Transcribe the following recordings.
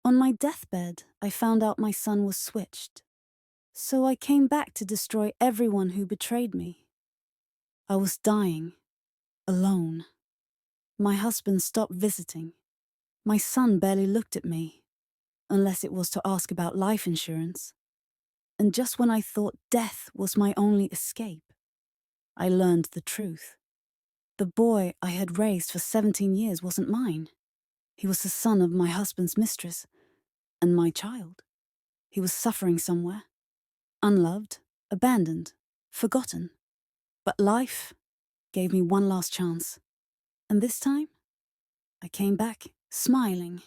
On my deathbed, I found out my son was switched. So I came back to destroy everyone who betrayed me. I was dying, alone. My husband stopped visiting. My son barely looked at me, unless it was to ask about life insurance. And just when I thought death was my only escape, I learned the truth. The boy I had raised for 17 years wasn't mine. He was the son of my husband's mistress, and my child. He was suffering somewhere, unloved, abandoned, forgotten. But life gave me one last chance. And this time, I came back smiling,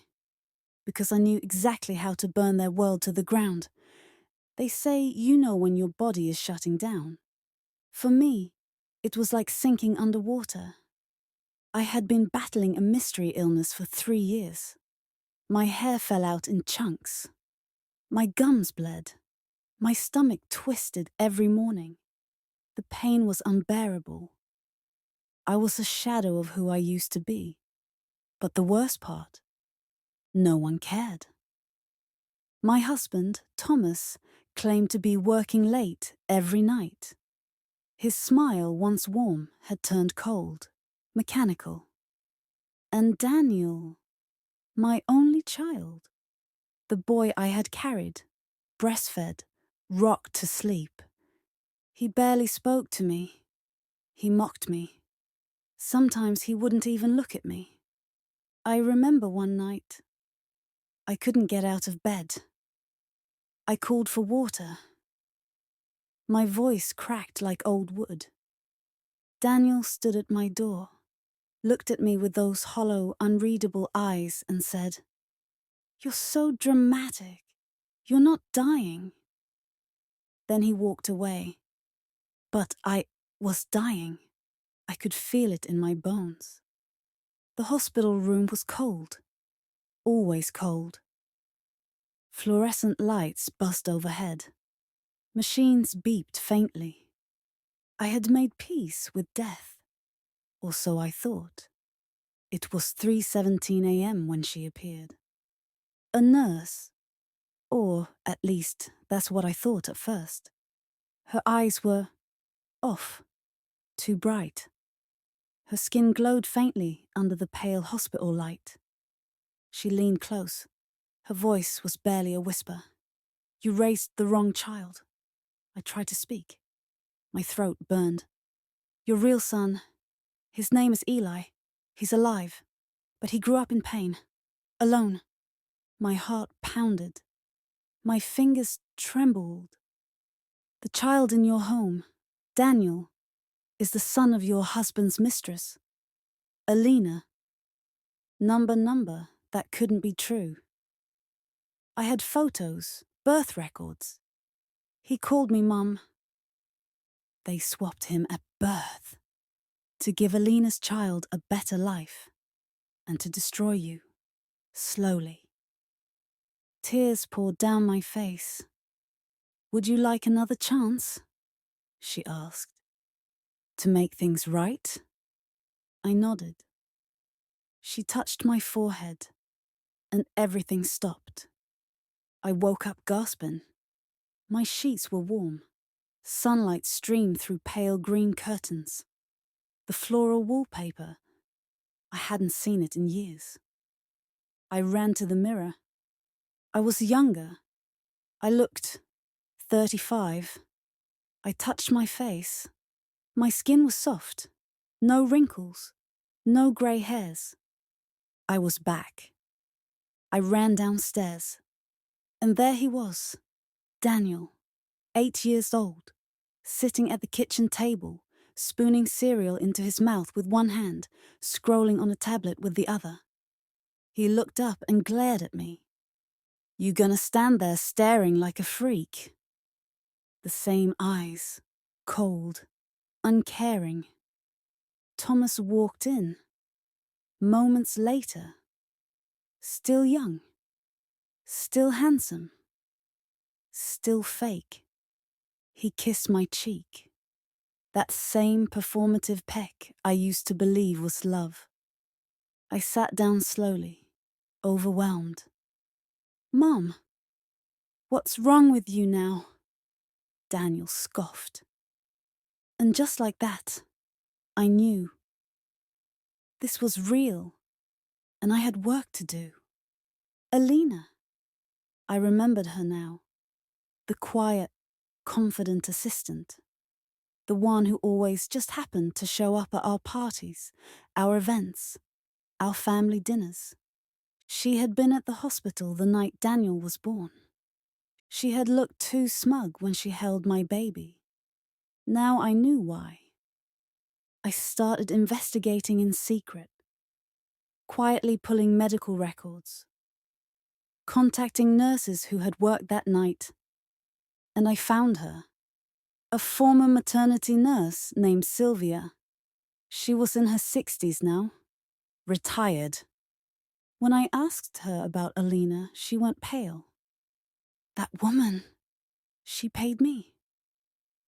because I knew exactly how to burn their world to the ground. They say you know when your body is shutting down. For me, it was like sinking underwater. I had been battling a mystery illness for 3 years. My hair fell out in chunks. My gums bled. My stomach twisted every morning. The pain was unbearable. I was a shadow of who I used to be. But the worst part, no one cared. My husband, Thomas, claimed to be working late every night. His smile, once warm, had turned cold, mechanical. And Daniel, my only child, the boy I had carried, breastfed, rocked to sleep. He barely spoke to me. He mocked me. Sometimes he wouldn't even look at me. I remember one night, I couldn't get out of bed. I called for water. My voice cracked like old wood. Daniel stood at my door, looked at me with those hollow, unreadable eyes and said, "You're so dramatic. You're not dying." Then he walked away. But I was dying. I could feel it in my bones. The hospital room was cold, always cold. Fluorescent lights buzzed overhead. Machines beeped faintly. I had made peace with death, or so I thought. It was 3:17 a.m. when she appeared. A nurse, or at least that's what I thought at first. Her eyes were off, too bright. Her skin glowed faintly under the pale hospital light. She leaned close. Her voice was barely a whisper. "You raised the wrong child." I tried to speak. My throat burned. "Your real son, his name is Eli. He's alive. But he grew up in pain. Alone." My heart pounded. My fingers trembled. "The child in your home, Daniel, is the son of your husband's mistress, Alina. Number, that couldn't be true. I had photos, birth records. He called me Mum. They swapped him at birth to give Alina's child a better life and to destroy you, slowly." Tears poured down my face. "Would you like another chance?" she asked. "To make things right?" I nodded. She touched my forehead, and everything stopped. I woke up gasping. My sheets were warm. Sunlight streamed through pale green curtains. The floral wallpaper, I hadn't seen it in years. I ran to the mirror. I was younger. I looked 35. I touched my face. My skin was soft. No wrinkles. No grey hairs. I was back. I ran downstairs. And there he was, Daniel, 8 years old, sitting at the kitchen table, spooning cereal into his mouth with one hand, scrolling on a tablet with the other. He looked up and glared at me. "You gonna stand there staring like a freak?" The same eyes, cold, uncaring. Thomas walked in. Moments later, still young, still handsome, still fake. He kissed my cheek. That same performative peck I used to believe was love. I sat down slowly, overwhelmed. Mom, what's wrong with you now? Daniel scoffed. And just like that, I knew. This was real, and I had work to do. Alina. I remembered her now. The quiet, confident assistant. The one who always just happened to show up at our parties, our events, our family dinners. She had been at the hospital the night Daniel was born. She had looked too smug when she held my baby. Now I knew why. I started investigating in secret, quietly pulling medical records, contacting nurses who had worked that night, and I found her. A former maternity nurse named Sylvia. She was in her 60s now, retired. When I asked her about Alina, she went pale. That woman, she paid me.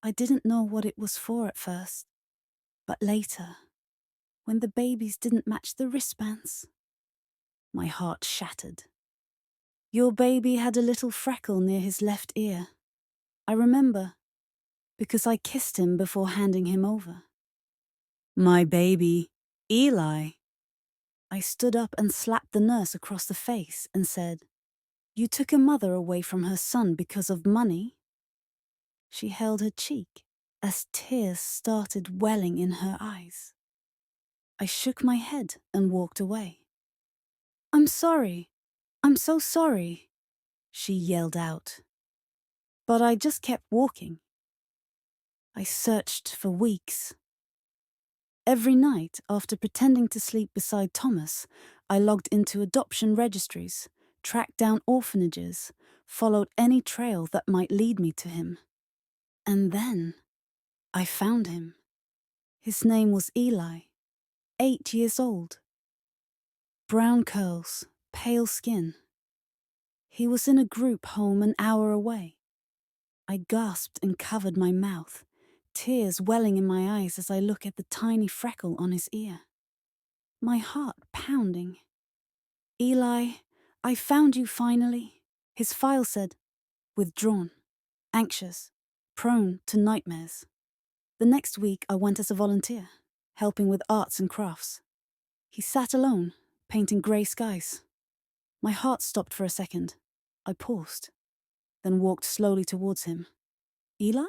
I didn't know what it was for at first, but later, when the babies didn't match the wristbands, my heart shattered. Your baby had a little freckle near his left ear. I remember, because I kissed him before handing him over. My baby, Eli. I stood up and slapped the nurse across the face and said, "You took a mother away from her son because of money?" She held her cheek as tears started welling in her eyes. I shook my head and walked away. "I'm sorry. I'm so sorry," she yelled out. But I just kept walking. I searched for weeks. Every night, after pretending to sleep beside Thomas, I logged into adoption registries, tracked down orphanages, followed any trail that might lead me to him. And then I found him. His name was Eli, 8 years old. Brown curls, pale skin. He was in a group home an hour away. I gasped and covered my mouth, tears welling in my eyes as I look at the tiny freckle on his ear. My heart pounding. "Eli, I found you finally," his file said. Withdrawn, anxious, prone to nightmares. The next week I went as a volunteer, helping with arts and crafts. He sat alone, painting grey skies. My heart stopped for a second. I paused, then walked slowly towards him. "Eli?"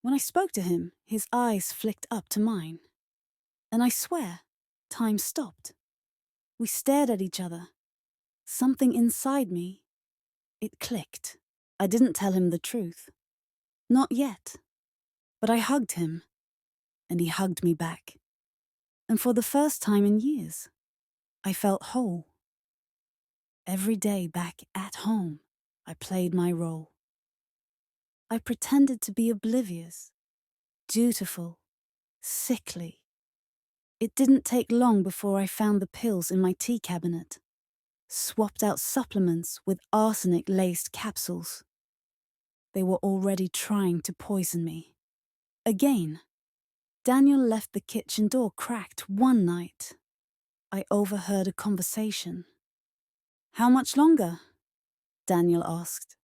When I spoke to him, his eyes flicked up to mine. And I swear, time stopped. We stared at each other. Something inside me, it clicked. I didn't tell him the truth. Not yet. But I hugged him, and he hugged me back. And for the first time in years, I felt whole. Every day back at home, I played my role. I pretended to be oblivious, dutiful, sickly. It didn't take long before I found the pills in my tea cabinet, swapped out supplements with arsenic-laced capsules. They were already trying to poison me. Again, Daniel left the kitchen door cracked one night. I overheard a conversation. "How much longer?" Daniel asked.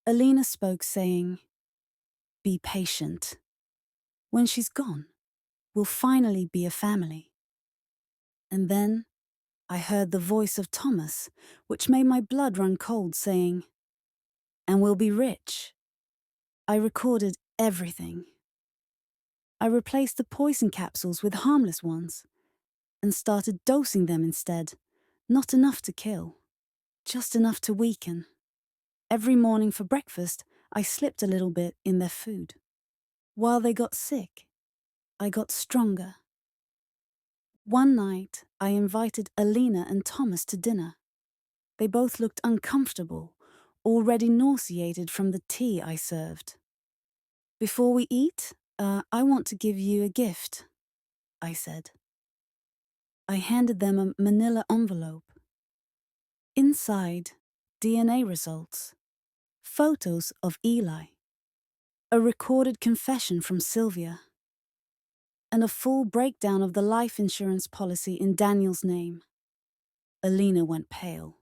Alina spoke, saying, "Be patient. When she's gone, we'll finally be a family." And then I heard the voice of Thomas, which made my blood run cold, saying, "And we'll be rich." I recorded everything. I replaced the poison capsules with harmless ones and started dosing them instead. Not enough to kill, just enough to weaken. Every morning for breakfast, I slipped a little bit in their food. While they got sick, I got stronger. One night, I invited Alina and Thomas to dinner. They both looked uncomfortable, already nauseated from the tea I served. "Before we eat, I want to give you a gift," I said. I handed them a manila envelope. Inside, DNA results, photos of Eli, a recorded confession from Sylvia, and a full breakdown of the life insurance policy in Daniel's name. Alina went pale.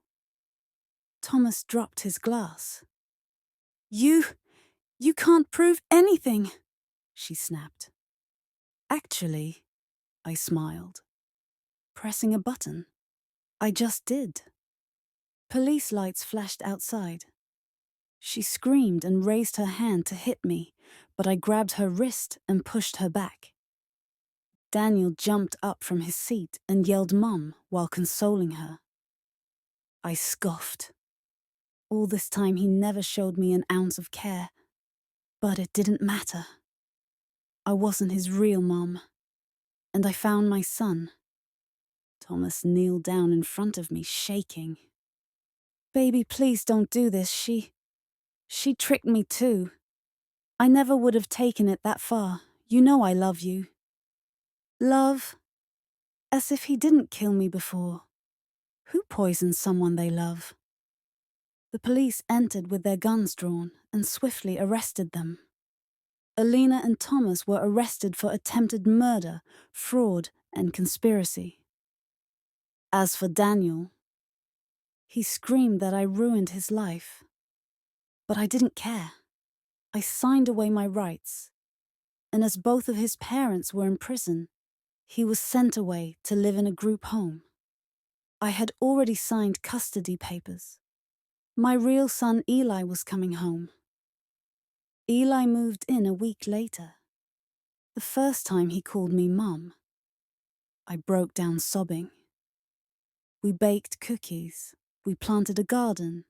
Thomas dropped his glass. You can't prove anything, she snapped. Actually, I smiled. Pressing a button. I just did. Police lights flashed outside. She screamed and raised her hand to hit me, but I grabbed her wrist and pushed her back. Daniel jumped up from his seat and yelled "Mum" while consoling her. I scoffed. All this time he never showed me an ounce of care, but it didn't matter. I wasn't his real mum, and I found my son. Thomas kneeled down in front of me, shaking. Baby, please don't do this. She tricked me too. I never would have taken it that far. You know I love you. Love? As if he didn't kill me before. Who poisons someone they love? The police entered with their guns drawn and swiftly arrested them. Alina and Thomas were arrested for attempted murder, fraud, and conspiracy. As for Daniel, he screamed that I ruined his life. But I didn't care. I signed away my rights, and as both of his parents were in prison, he was sent away to live in a group home. I had already signed custody papers. My real son Eli was coming home. Eli moved in a week later. The first time he called me Mum, I broke down sobbing. We baked cookies. We planted a garden.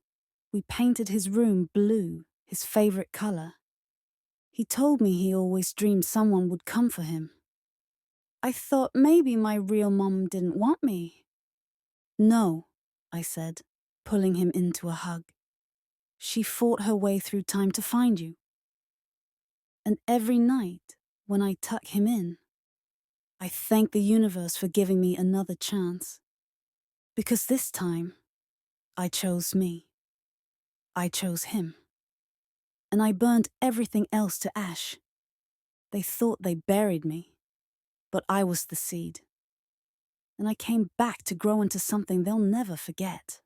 We painted his room blue, his favorite color. He told me he always dreamed someone would come for him. I thought maybe my real mom didn't want me. No, I said, pulling him into a hug. She fought her way through time to find you. And every night, when I tuck him in, I thank the universe for giving me another chance. Because this time, I chose me. I chose him. And I burned everything else to ash. They thought they buried me, but I was the seed. And I came back to grow into something they'll never forget.